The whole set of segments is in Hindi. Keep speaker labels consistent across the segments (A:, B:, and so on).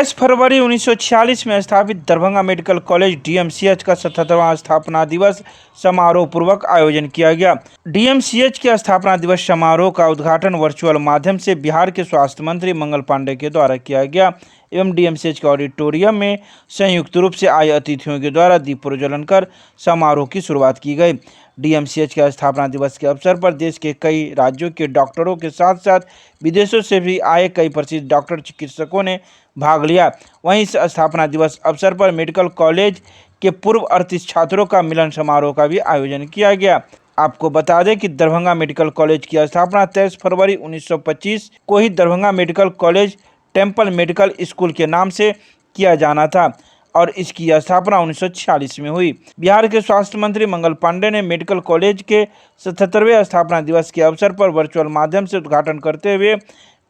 A: 23 फरवरी 1946 में स्थापित दरभंगा मेडिकल कॉलेज डीएमसीएच का 77वां स्थापना दिवस समारोह पूर्वक आयोजन किया गया। डीएमसीएच के स्थापना दिवस समारोह का उद्घाटन वर्चुअल माध्यम से बिहार के स्वास्थ्य मंत्री मंगल पांडे के द्वारा किया गया एवं डीएमसीएच के ऑडिटोरियम में संयुक्त रूप से आए अतिथियों के द्वारा दीप प्रज्वलन कर समारोह की शुरुआत की गई। डीएमसीएच के स्थापना दिवस के अवसर पर देश के कई राज्यों के डॉक्टरों के साथ साथ विदेशों से भी आए कई प्रसिद्ध डॉक्टर चिकित्सकों ने भाग लिया। वहीं इस स्थापना दिवस अवसर पर मेडिकल कॉलेज के पूर्व 38 छात्रों का मिलन समारोह का भी आयोजन किया गया। आपको बता दें कि दरभंगा मेडिकल कॉलेज की स्थापना 23 फरवरी 1925 को ही Darbhanga medical college temple medical school के नाम से किया जाना था और इसकी स्थापना 1946 में हुई। बिहार के स्वास्थ्य मंत्री मंगल पांडे ने मेडिकल कॉलेज के 77वें स्थापना दिवस के अवसर पर वर्चुअल माध्यम से उद्घाटन करते हुए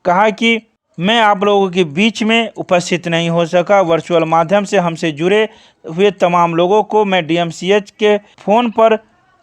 A: कहा कि मैं आप लोगों के बीच में उपस्थित नहीं हो सका। वर्चुअल माध्यम से हमसे जुड़े हुए तमाम लोगों को मैं डीएमसीएच के फ़ोन पर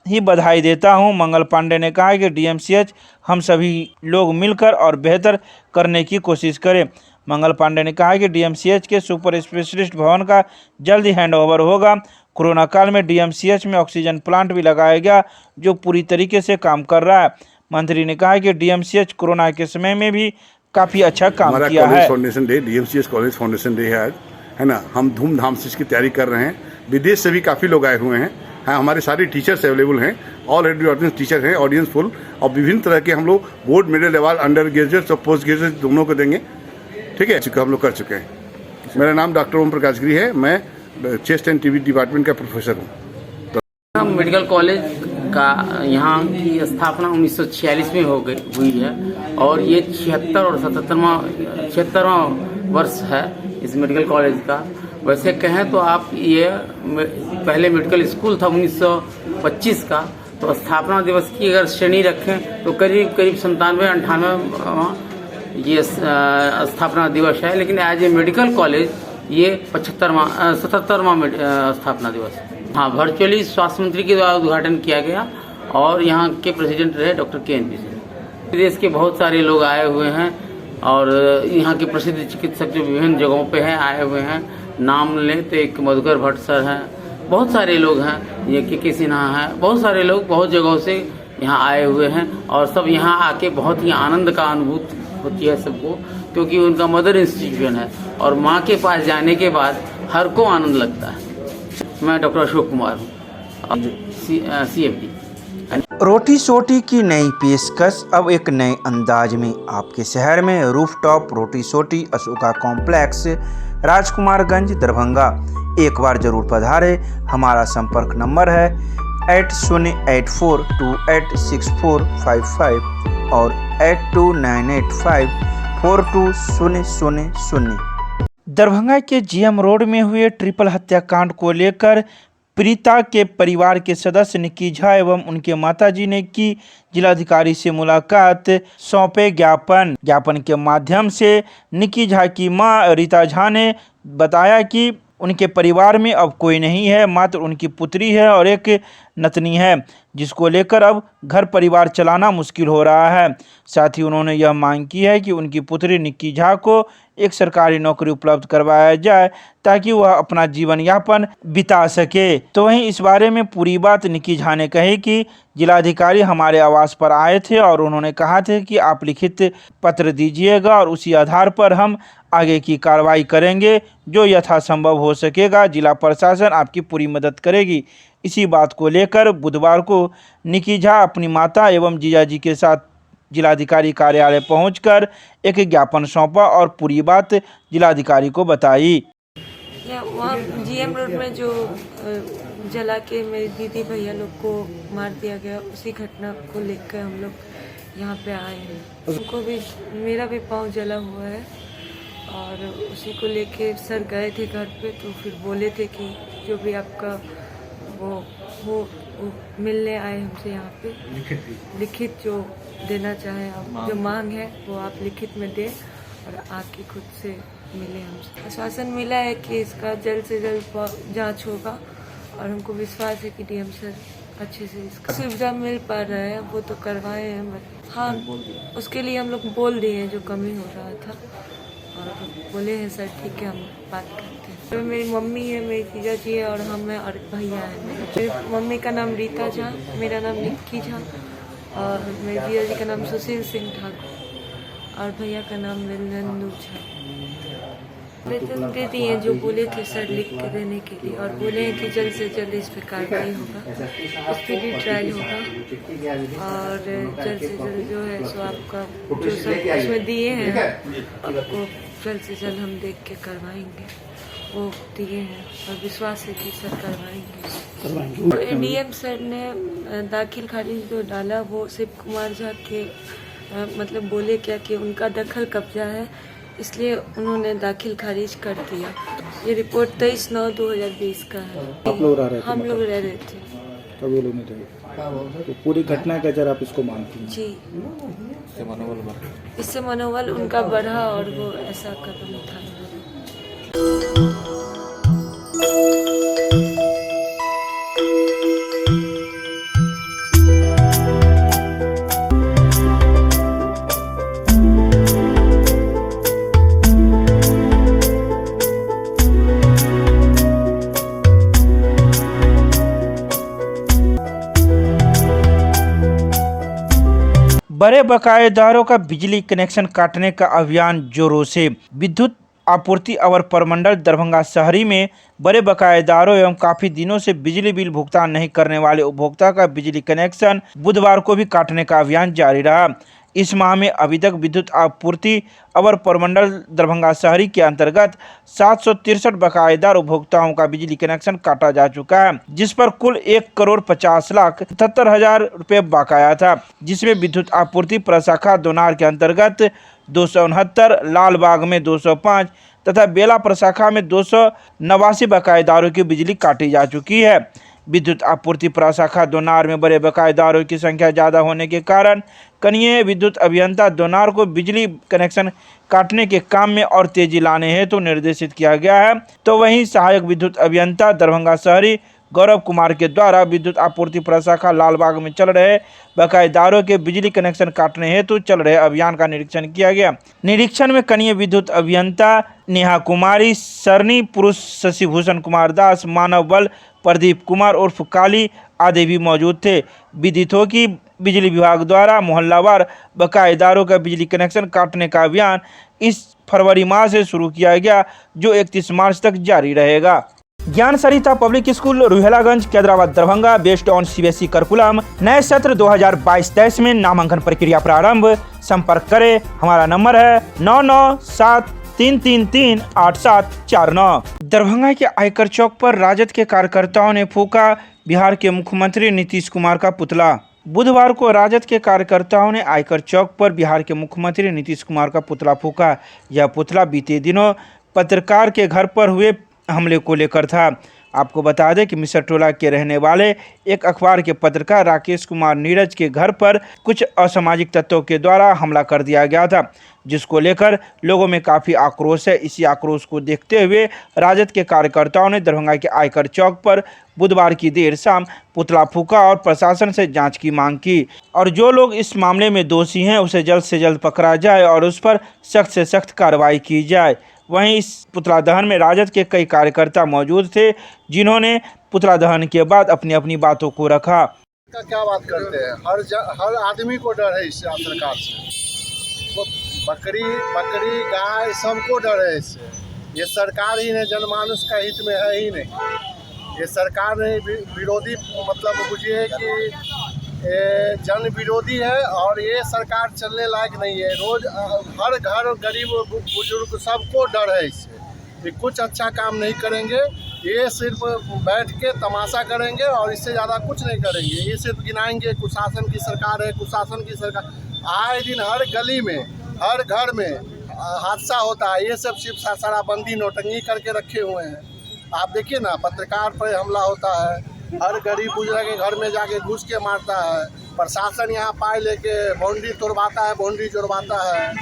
A: ही बधाई देता हूं। मंगल पांडे ने कहा कि डीएमसीएच हम सभी लोग मिलकर और बेहतर करने की कोशिश करें। मंगल पांडे ने कहा कि डीएमसीएच के सुपर स्पेशलिस्ट भवन का जल्द ही हैंडओवर होगा। कोरोना काल में डीएमसीएच में ऑक्सीजन प्लांट भी लगाया गया जो पूरी तरीके से काम कर रहा है। मंत्री ने कहा कि डीएमसीएच कोरोना के समय में भी काफ़ी अच्छा काम किया है।
B: Foundation day, DMCH college foundation day है आज, है ना। हम धूमधाम से इसकी तैयारी कर रहे हैं। विदेश से भी काफ़ी लोग आए हुए हैं। हाँ, हमारे सारे टीचर्स अवेलेबल हैं, ऑलरेडी ऑडियंस टीचर हैं, ऑडियंस फुल, और विभिन्न तरह के हम लोग board middle level under graduate और पोस्ट ग्रेजुएट दोनों को देंगे। ठीक है, हम लोग कर चुके हैं। मेरा नाम डॉक्टर ओम प्रकाश गिरी है। मैं चेस्ट एंड टीबी डिपार्टमेंट का प्रोफेसर हूँ।
C: मेडिकल कॉलेज का यहाँ की स्थापना 1946 में हुई है और ये 76 और 77वां वर्ष है इस मेडिकल कॉलेज का। वैसे कहें तो आप ये पहले मेडिकल स्कूल था 1925 का, तो स्थापना दिवस की अगर श्रेणी रखें तो करीब 97-98 ये स्थापना दिवस है, लेकिन एज ए मेडिकल कॉलेज ये 77वां स्थापना दिवस है। हाँ, वर्चुअली स्वास्थ्य मंत्री के द्वारा उद्घाटन किया गया और यहाँ के प्रेसिडेंट रहे डॉक्टर के.एन.पी. सिंह। देश के बहुत सारे लोग आए हुए हैं और यहाँ के प्रसिद्ध चिकित्सक जो विभिन्न जगहों पे हैं आए हुए हैं। नाम लें तो एक मधुकर भट्ट सर हैं, बहुत सारे लोग हैं, ये के सिन्हा हैं, बहुत सारे लोग बहुत जगहों से यहाँ आए हुए हैं और सब यहाँ आके बहुत ही आनंद का अनुभूति होती है सबको, क्योंकि उनका मदर इंस्टीट्यूशन है और माँ के पास जाने के बाद हर को आनंद लगता है। मैं डॉक्टर अशोक कुमार हूँ, CFD।
A: रोटी सोटी की नई पेशकश अब एक नए अंदाज में आपके शहर में रूफटॉप रोटी सोटी अशोका कॉम्प्लेक्स, राजकुमारगंज, दरभंगा। एक बार जरूर पधारे। हमारा संपर्क नंबर है 8084286455 और 8298542000। दरभंगा के जीएम रोड में हुए ट्रिपल हत्याकांड को लेकर पीड़िता के परिवार के सदस्य निक्की झा एवं उनके माताजी ने की जिलाधिकारी से मुलाकात, सौंपे ज्ञापन के माध्यम से निक्की झा की मां रीता झा ने बताया कि उनके परिवार में अब कोई नहीं है, मात्र उनकी पुत्री है और एक नतनी है, जिसको लेकर अब घर परिवार चलाना मुश्किल हो रहा है। साथ ही उन्होंने यह मांग की है कि उनकी पुत्री निक्की झा को एक सरकारी नौकरी उपलब्ध करवाया जाए ताकि वह अपना जीवन यापन बिता सके। तो वहीं इस बारे में पूरी बात निक्की झा ने कही कि जिलाधिकारी हमारे आवास पर आए थे और उन्होंने कहा था कि आप लिखित पत्र दीजिएगा और उसी आधार पर हम आगे की कार्रवाई करेंगे, जो यथासंभव हो सकेगा। जिला प्रशासन आपकी पूरी मदद करेगी। इसी बात को लेकर बुधवार को निक्की झा अपनी माता एवं जीजाजी के साथ जिलाधिकारी कार्यालय पहुंचकर एक ज्ञापन सौंपा और पूरी बात जिलाधिकारी को बताई।
D: वहाँ जीएम रोड में जो जला के मेरी दीदी भैया लोग को मार दिया गया, उसी घटना को लेकर हम लोग यहाँ पे आए हैं। उनको भी, मेरा भी पाँव जला हुआ है और उसी को लेके सर गए थे घर पे, तो फिर बोले थे कि जो भी आपका वो मिलने आए हमसे यहाँ पे लिखित जो देना चाहे आप, जो मांग है वो आप लिखित में दें और आके खुद से मिले हमसे। आश्वासन मिला है कि इसका जल्द से जल्द जांच होगा और हमको विश्वास है कि डीएम सर अच्छे से इसका सुविधा मिल पा रहा है, वो तो करवाए हैं। हाँ, उसके लिए हम लोग बोल दिए हैं जो कमी हो रहा था और बोले हैं सर ठीक है हम बात करते हैं। तो मेरी मम्मी है, मेरी जीजा जी है और हम हैं और भैया है मेरी मम्मी का नाम रीता झा, मेरा नाम निक्की झा और मेरे जीजा जी का नाम सुशील सिंह ठाकुर और भैया का नाम नंदू झा। वेतन दे दिए जो बोले थे सर लिख के देने के लिए और बोले हैं कि जल्द से जल्द इस पर कार्रवाई होगा, स्पीडी ट्रायल होगा और जल्द से जल्द जो है सो आपका जो सब उसमें दिए हैं आपको जल्द से जल्द हम देख के करवाएंगे, वो दिए हैं और विश्वास है कि सर करवाएंगे। डीएम सर ने दाखिल खारिज जो डाला वो शिव कुमार झा के मतलब बोले क्या कि उनका दखल कब्जा है, इसलिए उन्होंने दाखिल खारिज कर दिया। ये रिपोर्ट 23/9/2020 का है।
E: आप लोग रह रहे थे?
D: हम लोग रह रहे थे।
E: तब वो लोग नहीं रहे, तो पूरी घटना का जरा आप इसको मानती हैं?
D: जी, इससे मनोबल उनका बढ़ा और वो ऐसा कदम उठाने लगे।
A: बड़े बकायेदारों का बिजली कनेक्शन काटने का अभियान जोरों से। विद्युत आपूर्ति अवर प्रमंडल दरभंगा शहरी में बड़े बकायेदारों एवं काफी दिनों से बिजली बिल भुगतान नहीं करने वाले उपभोक्ता का बिजली कनेक्शन बुधवार को भी काटने का अभियान जारी रहा। इस माह में अभी तक विद्युत आपूर्ति अवर प्रमंडल दरभंगा शहरी के अंतर्गत 763 बकायेदार उपभोक्ताओं का बिजली कनेक्शन काटा जा चुका है, जिस पर कुल 1,50,77,000 रुपये बकाया था, जिसमें विद्युत आपूर्ति प्रशाखा दोनार के अंतर्गत 269, लाल बाग में 205 तथा बेला प्रशाखा में 289 बकायेदारों की बिजली काटी जा चुकी है। विद्युत आपूर्ति प्रशाखा दोनार में बड़े बकायेदारों की संख्या ज़्यादा होने के कारण कनीय विद्युत अभियंता दोनार को बिजली कनेक्शन काटने के काम में और तेजी लाने हेतु निर्देशित किया गया है। तो वहीं सहायक विद्युत अभियंता दरभंगा शहरी गौरव कुमार के द्वारा विद्युत आपूर्ति प्रशाखा लालबाग में चल रहे बकायेदारों के बिजली कनेक्शन काटने हेतु चल रहे अभियान का निरीक्षण किया गया। निरीक्षण में कनीय विद्युत अभियंता नेहा कुमारी, सरनी पुरुष शशिभूषण कुमार दास, मानव बल प्रदीप कुमार उर्फ काली आदि भी मौजूद थे। विदित हो कि बिजली विभाग द्वारा मोहल्लावार बकायेदारों का बिजली कनेक्शन काटने का अभियान इस फरवरी माह से शुरू किया गया, जो 31 मार्च तक जारी रहेगा। Gyan Sarita public school Ruhelaganj Kaidrabad Darbhanga based on CBSE curriculum. नए सत्र 2022-23 में नामांकन प्रक्रिया प्रारंभ। संपर्क करें, हमारा नंबर है 9973338749। दरभंगा के आयकर चौक पर राजद के कार्यकर्ताओं ने फूंका बिहार के मुख्यमंत्री नीतीश कुमार का पुतला। बुधवार को राजद के कार्यकर्ताओं ने आयकर चौक पर बिहार के मुख्यमंत्री नीतीश कुमार का पुतला फूंका। यह पुतला बीते दिनों पत्रकार के घर पर हुए हमले को लेकर था। आपको बता दें कि मिसर टोला के रहने वाले एक अखबार के पत्रकार राकेश कुमार नीरज के घर पर कुछ असामाजिक तत्वों के द्वारा हमला कर दिया गया था, जिसको लेकर लोगों में काफ़ी आक्रोश है। इसी आक्रोश को देखते हुए राजद के कार्यकर्ताओं ने दरभंगा के आयकर चौक पर बुधवार की देर शाम पुतला फूंका और प्रशासन से जांच की मांग की और जो लोग इस मामले में दोषी हैं उसे जल्द से जल्द पकड़ा जाए और उस पर सख्त से सख्त कार्रवाई की जाए। वहीं इस पुतला दहन में राजद के कई कार्यकर्ता मौजूद थे, जिन्होंने पुतला दहन के बाद अपनी अपनी बातों को रखा।
F: क्या बात करते हैं, हर आदमी को डर है इससे, सरकार से। तो बकरी गाय सबको डर है इससे। ये सरकार ही ने जनमानस का हित में है ही नहीं। ये सरकार ने विरोधी मतलब बुझिए कि जन विरोधी है और ये सरकार चलने लायक नहीं है। रोज हर घर गरीब बुजुर्ग सबको डर है इससे। ये कुछ अच्छा काम नहीं करेंगे, ये सिर्फ बैठ के तमाशा करेंगे और इससे ज़्यादा कुछ नहीं करेंगे। ये सिर्फ गिनाएंगे कुशासन की सरकार है, कुशासन की सरकार। आए दिन हर गली में हर घर में हादसा होता है। ये सब सिर्फ शराबबंदी नोटंगी करके रखे हुए हैं। आप देखिए ना, पत्रकार पर हमला होता है, हर गरीब बुजुर्ग के घर में जाके घुस के मारता है। प्रशासन यहाँ पाए लेके बाउंड्री तोड़वाता है, बाउंड्री जोड़वाता है।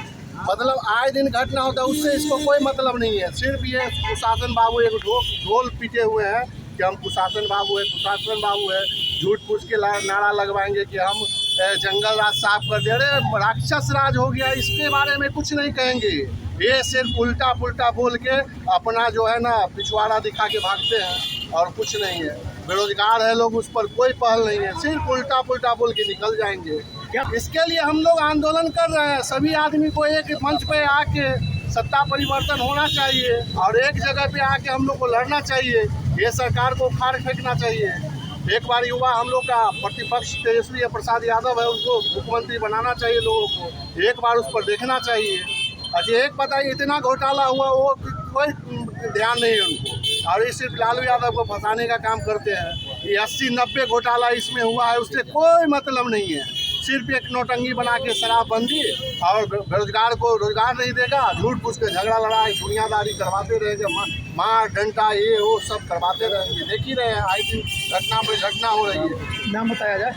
F: मतलब आए दिन घटना होता है, उससे इसको कोई मतलब नहीं है। सिर्फ ये कुशासन बाबू एक ढोल पीटे हुए हैं कि हम कुशासन बाबू है, कुशासन बाबू है। झूठ पूछ के नारा लगवाएंगे कि हम जंगल राज साफ कर दे रहे, राक्षस राज हो गया, इसके बारे में कुछ नहीं कहेंगे। ये सिर्फ उल्टा पुल्टा बोल के अपना जो है ना पिछवाड़ा दिखा के भागते हैं और कुछ नहीं है। बेरोजगार है लोग, उस पर कोई पहल नहीं है, सिर्फ उल्टा पुल्टा बोल के निकल जाएंगे। इसके लिए हम लोग आंदोलन कर रहे हैं। सभी आदमी को एक मंच पे आके सत्ता परिवर्तन होना चाहिए और एक जगह पे आके हम लोग को लड़ना चाहिए। ये सरकार को उखाड़ फेंकना चाहिए। एक बार युवा हम लोग का प्रतिपक्ष तेजस्वी प्रसाद यादव है, उनको मुख्यमंत्री बनाना चाहिए। लोगों को एक बार उस पर देखना चाहिए। अच्छा एक पता है, इतना घोटाला हुआ वो कोई ध्यान नहीं है उनको, और ये सिर्फ लालू यादव को फंसाने का काम करते हैं। ये 80-90 घोटाला इसमें हुआ है, उससे कोई मतलब नहीं है। सिर्फ एक नोटंगी बना के शराबबंदी और बेरोजगार को रोजगार नहीं देगा, झूठ फूस के झगड़ा लड़ाई दुनियादारी करवाते रहेंगे, मार डंटा ये वो सब करवाते रहेंगे। देख ही रहे हैं आई दिन घटना पर घटना हो रही है।
E: नाम बताया जाए।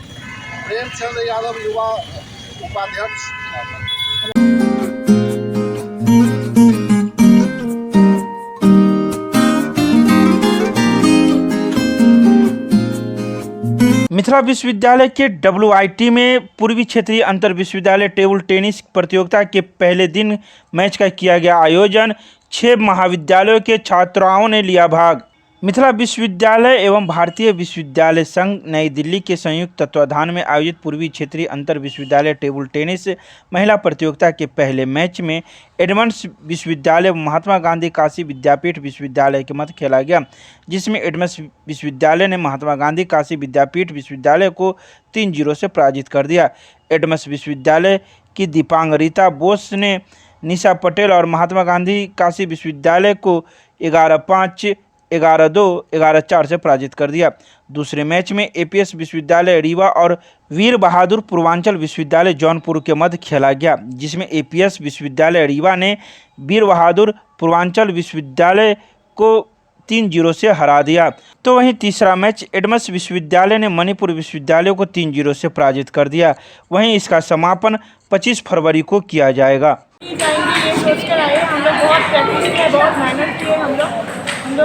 F: प्रेमचंद यादव, युवा उपाध्यक्ष।
A: मिथिला विश्वविद्यालय के WIT में पूर्वी क्षेत्रीय अंतर विश्वविद्यालय टेबल टेनिस प्रतियोगिता के पहले दिन मैच का किया गया आयोजन। 6 महाविद्यालयों के छात्राओं ने लिया भाग। मिथिला विश्वविद्यालय एवं भारतीय विश्वविद्यालय संघ नई दिल्ली के संयुक्त तत्वाधान में आयोजित पूर्वी क्षेत्रीय अंतर विश्वविद्यालय टेबल टेनिस महिला प्रतियोगिता के पहले मैच में एडमंड्स विश्वविद्यालय महात्मा गांधी काशी विद्यापीठ विश्वविद्यालय के मध्य खेला गया, जिसमें एडमंड्स विश्वविद्यालय ने महात्मा गांधी काशी विद्यापीठ विश्वविद्यालय को 3-0 से पराजित कर दिया। एडमंड्स विश्वविद्यालय की दीपांग रीता बोस ने निशा पटेल और महात्मा गांधी काशी विश्वविद्यालय को 11-5, 11-2, 11-4 से पराजित कर दिया। दूसरे मैच में APS विश्वविद्यालय रीवा और वीर बहादुर पूर्वांचल विश्वविद्यालय जौनपुर के मध्य खेला गया, जिसमें APS विश्वविद्यालय रीवा ने वीर बहादुर पूर्वांचल विश्वविद्यालय को 3-0 से हरा दिया। तो वहीं तीसरा मैच एडमंड्स विश्वविद्यालय ने मणिपुर विश्वविद्यालय को 3-0 से पराजित कर दिया। वहीं इसका समापन 25 फरवरी को किया जाएगा।
G: जाएंगे ये सोच कर आए। हम लोग बहुत प्रैक्टिस किया, बहुत मेहनत किए। हम लोग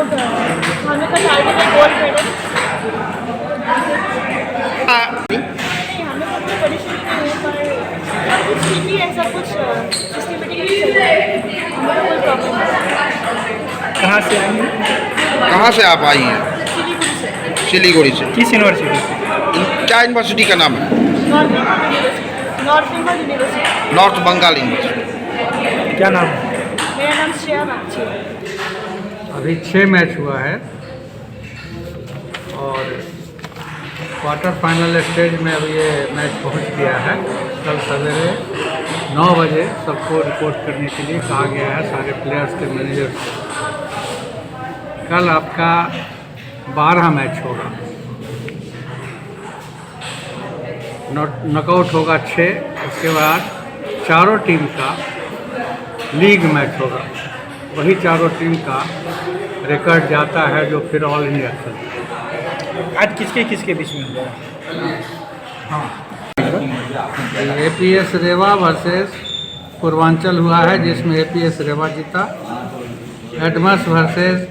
G: हमें का टारगेट है गोल्ड मेडल। नहीं हमें तो कोई परेशानी नहीं है, पर कुछ ठीक ही है, सब कुछ सिस्टमेटिकली चल रहा है, हमें कोई प्रॉब्लम नहीं।
E: कहाँ से आई हैं?
H: कहाँ से आप आई हैं?
G: सिलीगुड़ी से।
H: सिलीगुड़ी से।
E: किस यूनिवर्सिटी से?
H: क्या यूनिवर्सिटी का नाम है?
G: North Bengal university.
H: North Bengal university.
E: क्या नाम है?
G: मेरा नाम श्रेया बागची है।
I: अभी 6 मैच हुआ है और क्वार्टर फाइनल स्टेज में अभी ये मैच पहुंच गया है। कल सवेरे 9 बजे सबको रिपोर्ट करने के लिए कहा गया है, सारे प्लेयर्स के मैनेजर से। कल आपका 12 मैच होगा, नॉकआउट होगा 6, उसके बाद चारों टीम का लीग मैच होगा। वही चारों टीम का रिकॉर्ड जाता है जो फिर ऑल इंडिया खेलता है।
E: आज किसके बीच में हुआ?
I: APS रेवा वर्सेस पूर्वांचल हुआ है, जिसमें APS रेवा जीता। एडमंड्स वर्सेस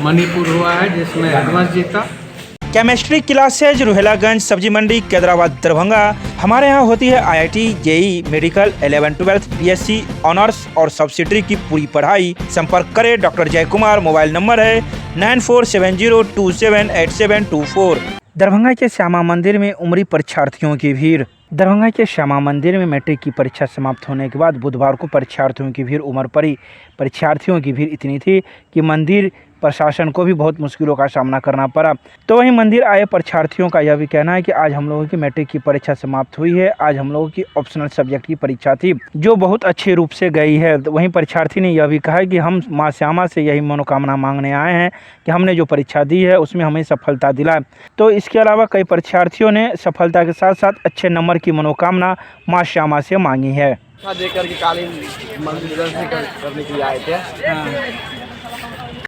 I: मणिपुर हुआ है, जिसमें एडमंड्स जीता।
A: केमिस्ट्री क्लासेज रोहिलागंज सब्जी मंडी कैदराबाद दरभंगा। हमारे यहाँ होती है IIT JEE medical 11-12 BSc honours और सब्सिडरी की पूरी पढ़ाई। संपर्क करें डॉक्टर जय कुमार। मोबाइल नंबर है 9470278724। दरभंगा के श्यामा मंदिर में उमड़ी परीक्षार्थियों की भीड़। दरभंगा के श्यामा मंदिर में मैट्रिक की परीक्षा समाप्त होने के बाद बुधवार को परीक्षार्थियों की भीड़ उमड़ पड़ी। परीक्षार्थियों की भीड़ इतनी थी कि मंदिर प्रशासन को भी बहुत मुश्किलों का सामना करना पड़ा। तो वहीं मंदिर आए परीक्षार्थियों का यह भी कहना है कि आज हम लोगों की मैट्रिक की परीक्षा समाप्त हुई है। आज हम लोगों की ऑप्शनल सब्जेक्ट की परीक्षा थी जो बहुत अच्छे रूप से गई है। वहीं परीक्षार्थी ने यह भी कहा कि हम माँ श्यामा से यही मनोकामना मांगने आए हैं कि हमने जो परीक्षा दी है उसमें हमें सफलता दिलाए। तो इसके अलावा कई परीक्षार्थियों ने सफलता के साथ साथ अच्छे नंबर की मनोकामना माँ श्यामा से मांगी है।
F: देकर के कालीन मंदिर दर्शन करने के लिए आए थे।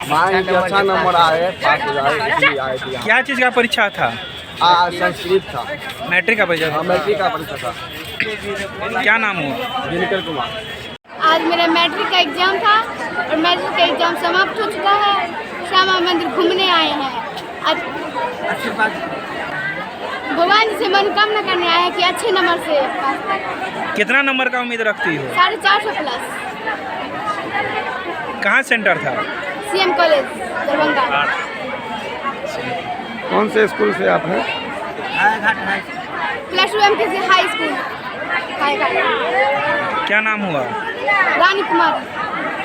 F: मांग अच्छा नंबर आए, पास हो जाए इसलिए आए थे।
E: क्या चीज़ का परीक्षा था?
F: संस्कृत था।
E: मैट्रिक का परीक्षा था?
F: मैट्रिक का परीक्षा था।
E: क्या नाम हुआ?
F: दिनकर कुमार।
J: आज मेरा मैट्रिक का एग्जाम था और मैट्रिक का एग्जाम समाप्त हो चुका है। श्यामा मंदिर घूमने आए हैं। आज भगवान से मनोकामना करने आए हैं कि अच्छे नंबर से पास।
E: कितना नंबर का उम्मीद रखती हो?
J: 450 प्लस।
A: कहाँ सेंटर था?
J: CM college Darbhanga.
E: कौन से स्कूल से आप हैं?
J: +2 MKC हाई स्कूल
A: क्या नाम हुआ?
J: Rani Kumari.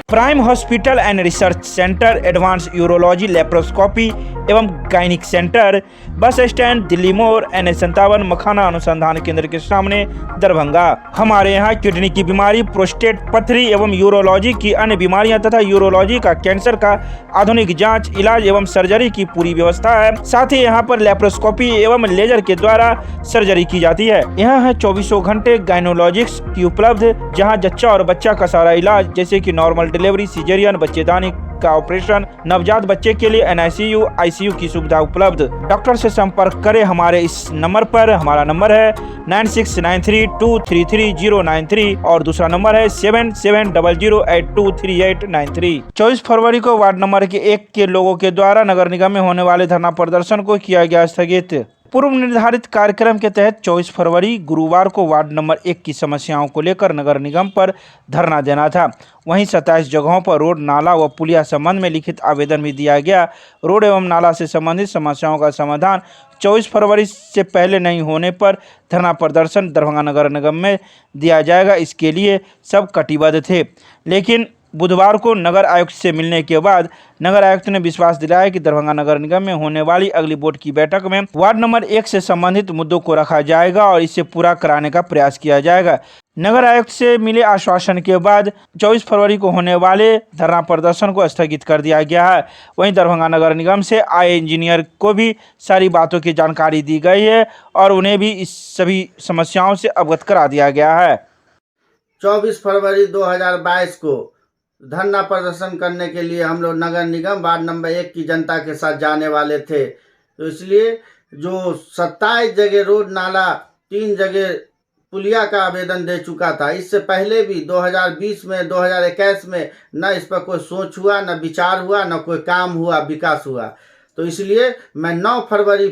A: Prime hospital and research centre, advance urology laparoscopy एवं gynaec centre, bus stand Delhi मोड़, NH57 मखाना अनुसंधान केंद्र के सामने दरभंगा। हमारे यहाँ किडनी की बीमारी, प्रोस्टेट, पथरी एवं यूरोलॉजी की अन्य बीमारियां तथा यूरोलॉजी का, कैंसर का आधुनिक जांच, इलाज एवं सर्जरी की पूरी व्यवस्था है। साथ ही यहाँ पर लेप्रोस्कोपी एवं लेजर के द्वारा सर्जरी की जाती है। यहाँ है 24 घंटे गायनोलॉजिक्स की उपलब्ध, जहाँ जच्चा और बच्चा का सारा इलाज जैसे कि नॉर्मल डिलीवरी, सिजेरियन, बच्चेदानी का ऑपरेशन, नवजात बच्चे के लिए NICU, ICU की सुविधा उपलब्ध। डॉक्टर से संपर्क करें हमारे इस नंबर पर। हमारा नंबर है 9693233093 और दूसरा नंबर है 7700823893। 24 फरवरी को वार्ड नंबर 1 के लोगों के द्वारा नगर निगम में होने वाले धरना प्रदर्शन को किया गया स्थगित। पूर्व निर्धारित कार्यक्रम के तहत 24 फरवरी गुरुवार को वार्ड नंबर 1 की समस्याओं को लेकर नगर निगम पर धरना देना था। वहीं 27 जगहों पर रोड, नाला व पुलिया संबंध में लिखित आवेदन भी दिया गया। रोड एवं नाला से संबंधित समस्याओं का समाधान 24 फरवरी से पहले नहीं होने पर धरना प्रदर्शन दरभंगा नगर निगम में दिया जाएगा। इसके लिए सब कटिबद्ध थे, लेकिन बुधवार को नगर आयुक्त से मिलने के बाद नगर आयुक्त ने विश्वास दिलाया कि दरभंगा नगर निगम में होने वाली अगली बोर्ड की बैठक में वार्ड नंबर 1 से संबंधित मुद्दों को रखा जाएगा और इसे पूरा कराने का प्रयास किया जाएगा। नगर आयुक्त से मिले आश्वासन के बाद 24 फरवरी को होने वाले धरना प्रदर्शन को स्थगित कर दिया गया है। वहीं दरभंगा नगर निगम से आए इंजीनियर को भी सारी बातों की जानकारी दी गई है और उन्हें भी इस सभी समस्याओं से अवगत करा दिया गया है।
K: 24 फरवरी 2022 को धरना प्रदर्शन करने के लिए हम लोग नगर निगम वार्ड नंबर 1 की जनता के साथ जाने वाले थे। तो इसलिए जो 27 जगह रोड, नाला, 3 जगह पुलिया का आवेदन दे चुका था। इससे पहले भी 2020 में, 2021 में न इस पर कोई सोच हुआ, न विचार हुआ, न कोई काम हुआ, विकास हुआ। तो इसलिए मैं 9 फरवरी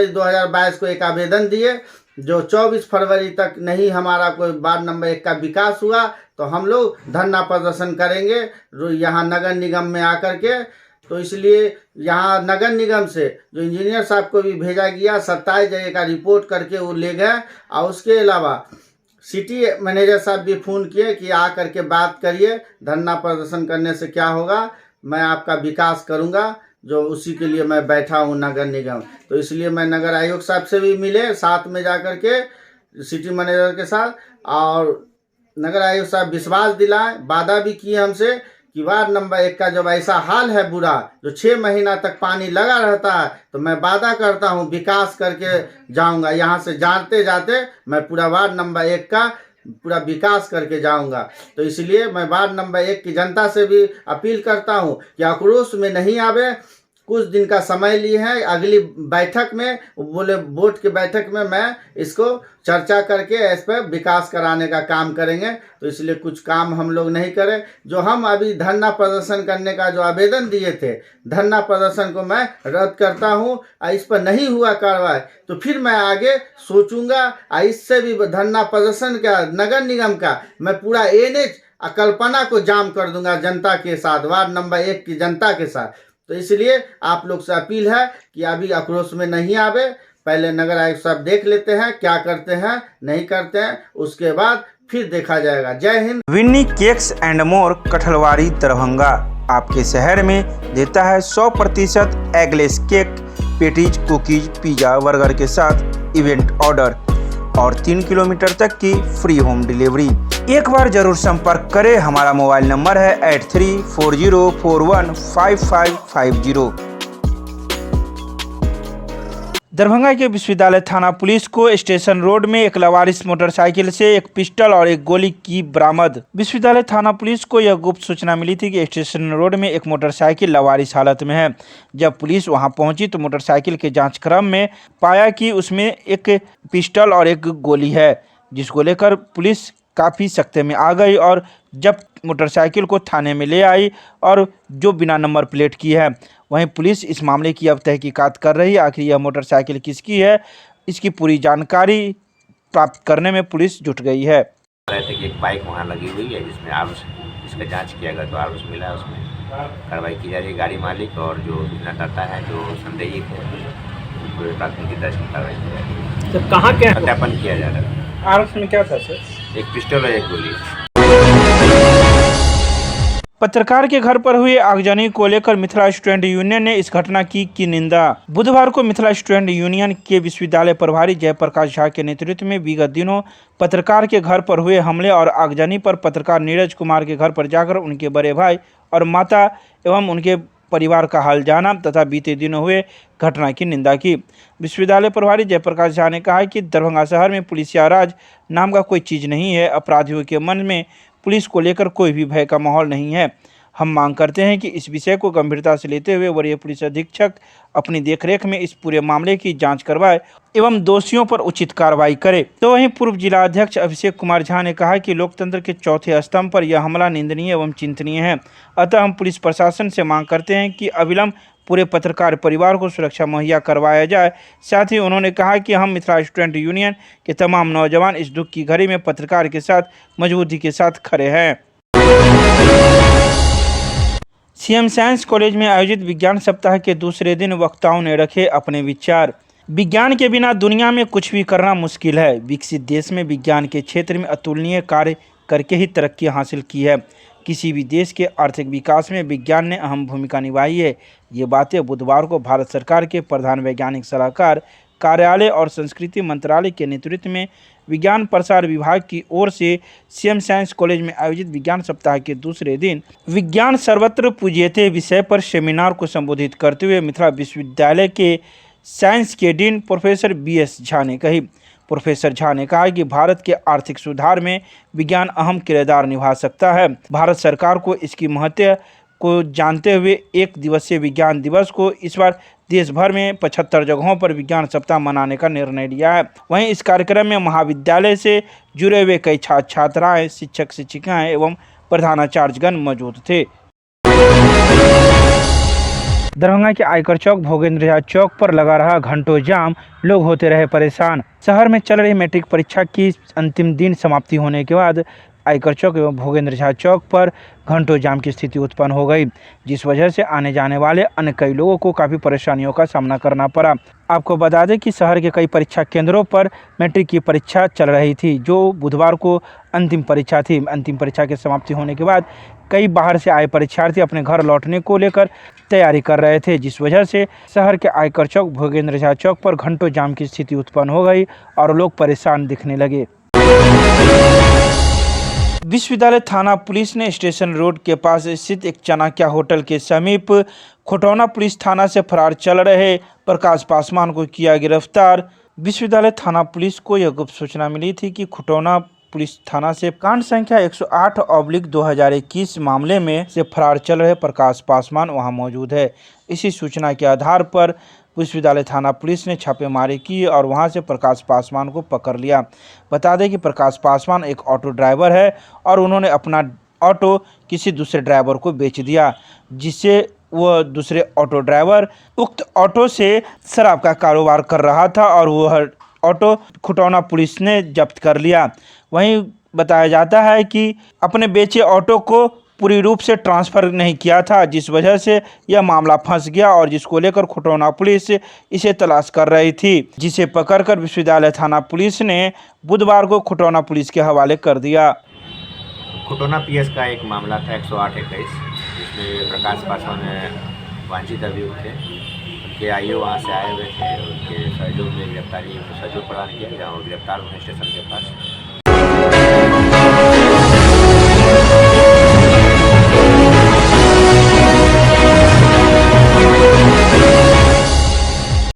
K: 2022 को एक आवेदन दिए। जो 24 फरवरी तक नहीं हमारा कोई वार्ड नंबर 1 का विकास हुआ तो हम लोग धरना प्रदर्शन करेंगे यहाँ नगर निगम में आकर के। तो इसलिए यहाँ नगर निगम से जो इंजीनियर साहब को भी भेजा गया, 27 जगह का रिपोर्ट करके वो ले गए। और उसके अलावा सिटी मैनेजर साहब भी फ़ोन किए कि आ करके बात करिए, धरना प्रदर्शन करने से क्या होगा, मैं आपका विकास करूँगा, जो उसी के लिए मैं बैठा हूँ नगर निगम। तो इसलिए मैं नगर आयुक्त साहब से भी मिले साथ में जाकर के सिटी मैनेजर के साथ, और नगर आयुक्त साहब विश्वास दिलाए, वादा भी किए हमसे कि वार्ड नंबर 1 का जब ऐसा हाल है बुरा, जो 6 महीना तक पानी लगा रहता है, तो मैं वादा करता हूँ विकास करके जाऊँगा। यहाँ से जाते जाते मैं पूरा वार्ड नंबर 1 का पूरा विकास करके जाऊंगा। तो इसलिए मैं वार्ड नंबर 1 की जनता से भी अपील करता हूं कि आक्रोश में नहीं आवे। कुछ दिन का समय लिए हैं, अगली बैठक में बोले बोर्ड की बैठक में मैं इसको चर्चा करके इस पर विकास कराने का काम करेंगे। तो इसलिए कुछ काम हम लोग नहीं करें। जो हम अभी धरना प्रदर्शन करने का जो आवेदन दिए थे, धरना प्रदर्शन को मैं रद्द करता हूं। इस पर नहीं हुआ कार्रवाई तो फिर मैं आगे सोचूंगा। इससे भी धरना प्रदर्शन का नगर निगम का मैं पूरा NH कल्पना को जाम कर दूंगा जनता के साथ, वार्ड नंबर 1 की जनता के साथ। तो इसलिए आप लोग से अपील है कि अभी आक्रोश में नहीं आवे, पहले नगर आयुक्त साहब देख लेते हैं क्या करते हैं नहीं करते हैं, उसके बाद फिर देखा जाएगा। Jai Hind.
A: Vinny cakes and more, Kathalwari, Darbhanga आपके शहर में देता है 100% eggless cake, patties, cookies, pizza, burger के साथ इवेंट ऑर्डर और 3 किलोमीटर तक की फ्री होम डिलीवरी। एक बार जरूर संपर्क करें। हमारा मोबाइल नंबर है 8340415550। दरभंगा के विश्वविद्यालय थाना पुलिस को स्टेशन रोड में एक लवारिस मोटरसाइकिल से एक पिस्टल और एक गोली की बरामद। विश्वविद्यालय थाना पुलिस को यह गुप्त सूचना मिली थी कि स्टेशन रोड में एक मोटरसाइकिल लवारिस हालत में है। जब पुलिस वहां पहुंची तो मोटरसाइकिल के जांच क्रम में पाया कि उसमें एक पिस्टल और एक गोली है, जिसको लेकर पुलिस काफ़ी सख्ते में आ गई और जब मोटरसाइकिल को थाने में ले आई और जो बिना नंबर प्लेट की है। वहीं पुलिस इस मामले की अब तहकीकात कर रही है। आखिर यह मोटरसाइकिल किसकी है, इसकी पूरी जानकारी प्राप्त करने में पुलिस जुट गई है।
L: रहे थे कि एक बाइक वहाँ लगी हुई है जिसमें आर्म्स, इसका जांच किया गया तो आर्म्स मिला है, उसमें कार्रवाई की जा रही है। गाड़ी मालिक और जो बिना है जो संदेही है पूरे प्राथमिकी दर्ज की कार्रवाई की जा रही है।
E: सर कहाँ क्या
L: सत्यापन किया जा रहा है।
E: आर्म्स में क्या था सर?
L: एक पिस्टल और एक गोली।
A: पत्रकार के घर पर हुए आगजनी को लेकर मिथिला स्टूडेंट यूनियन ने इस घटना की निंदा। बुधवार को मिथिला स्टूडेंट यूनियन के विश्वविद्यालय प्रभारी जयप्रकाश झा के नेतृत्व में विगत दिनों पत्रकार के घर पर हुए हमले और आगजनी पर पत्रकार नीरज कुमार के घर पर जाकर उनके बड़े भाई और माता एवं उनके परिवार का हाल जाना तथा बीते दिनों हुए घटना की निंदा की। विश्वविद्यालय प्रभारी जयप्रकाश झा ने कहा कि दरभंगा शहर में पुलिसिया राज नाम का कोई चीज़ नहीं है। अपराधियों के मन में पुलिस को लेकर कोई भी भय का माहौल नहीं है। हम मांग करते हैं कि इस विषय को गंभीरता से लेते हुए वरीय पुलिस अधीक्षक अपनी देखरेख में इस पूरे मामले की जांच करवाए एवं दोषियों पर उचित कार्रवाई करे। तो वहीं पूर्व जिला अध्यक्ष अभिषेक कुमार झा ने कहा कि लोकतंत्र के चौथे स्तंभ पर यह हमला निंदनीय एवं चिंतनीय है। अतः हम पुलिस प्रशासन से मांग करते हैं कि अविलंब पूरे पत्रकार परिवार को सुरक्षा मुहैया करवाया जाए। साथ ही उन्होंने कहा कि हम मिथिला स्टूडेंट यूनियन के तमाम नौजवान इस दुख की घड़ी में पत्रकार के साथ मजबूती के साथ खड़े हैं। सीएम साइंस कॉलेज में आयोजित विज्ञान सप्ताह के दूसरे दिन वक्ताओं ने रखे अपने विचार। विज्ञान के बिना दुनिया में कुछ भी करना मुश्किल है। विकसित देश में विज्ञान के क्षेत्र में अतुलनीय कार्य करके ही तरक्की हासिल की है। किसी भी देश के आर्थिक विकास में विज्ञान ने अहम भूमिका निभाई है। ये बातें बुधवार को भारत सरकार के प्रधान वैज्ञानिक सलाहकार कार्यालय और संस्कृति मंत्रालय के नेतृत्व में विज्ञान प्रसार विभाग की ओर से सीएम साइंस कॉलेज में आयोजित विज्ञान सप्ताह के दूसरे दिन विज्ञान सर्वत्र पूज्यते विषय पर सेमिनार को संबोधित करते हुए मिथिला विश्वविद्यालय के साइंस के डीन प्रोफेसर BS झा ने कही। प्रोफेसर झा ने कहा कि भारत के आर्थिक सुधार में विज्ञान अहम किरदार निभा सकता है। भारत सरकार को इसकी महत्व को जानते हुए एक दिवसीय विज्ञान दिवस को इस बार देश भर में 75 जगहों पर विज्ञान सप्ताह मनाने का निर्णय लिया है। वहीं इस कार्यक्रम में महाविद्यालय से जुड़े हुए कई छात्र छात्राएं, शिक्षक शिक्षिकाएं एवं प्रधानाचार्यगण मौजूद थे। दरभंगा के आयकर चौक भोगेंद्र झा चौक पर लगा रहा घंटों जाम, लोग होते रहे परेशान। शहर में चल रही मैट्रिक परीक्षा की अंतिम दिन समाप्ति होने के बाद आयकर चौक एवं भोगेंद्र झा चौक पर घंटों जाम की स्थिति उत्पन्न हो गई, जिस वजह से आने जाने वाले अन्य कई लोगों को काफ़ी परेशानियों का सामना करना पड़ा। आपको बता दें कि शहर के कई परीक्षा केंद्रों पर मैट्रिक की परीक्षा चल रही थी, जो बुधवार को अंतिम परीक्षा थी। अंतिम परीक्षा की समाप्ति होने के बाद कई बाहर से आए परीक्षार्थी अपने घर लौटने को लेकर तैयारी कर रहे थे, जिस वजह से शहर के आयकर चौक भोगेंद्र झा चौक पर घंटों जाम की स्थिति उत्पन्न हो गई और लोग परेशान दिखने लगे। विश्वविद्यालय थाना पुलिस ने स्टेशन रोड के पास स्थित एक चाणक्य होटल के समीप खुटौना पुलिस थाना से फरार चल रहे प्रकाश पासवान को किया गिरफ्तार। विश्वविद्यालय थाना पुलिस को यह गुप्त सूचना मिली थी कि खुटौना पुलिस थाना से कांड संख्या 108/2021 मामले में से फरार चल रहे प्रकाश पासवान वहां मौजूद है। इसी सूचना के आधार पर विश्वविद्यालय थाना पुलिस ने छापेमारी की और वहां से प्रकाश पासवान को पकड़ लिया। बता दें कि प्रकाश पासवान एक ऑटो ड्राइवर है और उन्होंने अपना ऑटो किसी दूसरे ड्राइवर को बेच दिया, जिससे वह दूसरे ऑटो ड्राइवर उक्त ऑटो से शराब का कारोबार कर रहा था और वह ऑटो खुटौना पुलिस ने जब्त कर लिया। वहीं बताया जाता है कि अपने बेचे ऑटो को पूरी रूप से ट्रांसफ़र नहीं किया था, जिस वजह से यह मामला फंस गया और जिसको लेकर खुटौना पुलिस इसे तलाश कर रही थी, जिसे पकड़कर विश्वविद्यालय थाना पुलिस ने बुधवार को खुटौना पुलिस के हवाले कर दिया।
L: खुटौना PS का एक मामला था 108/21, जिसमें प्रकाश पासवान वांछित अभियुक्त थे। उनके आईओ वहाँ से आए हुए थे, उनके सहयोग में गिरफ्तारी सहयोग प्रदान किया, जहाँ वो गिरफ्तार हुए स्टेशन के पास।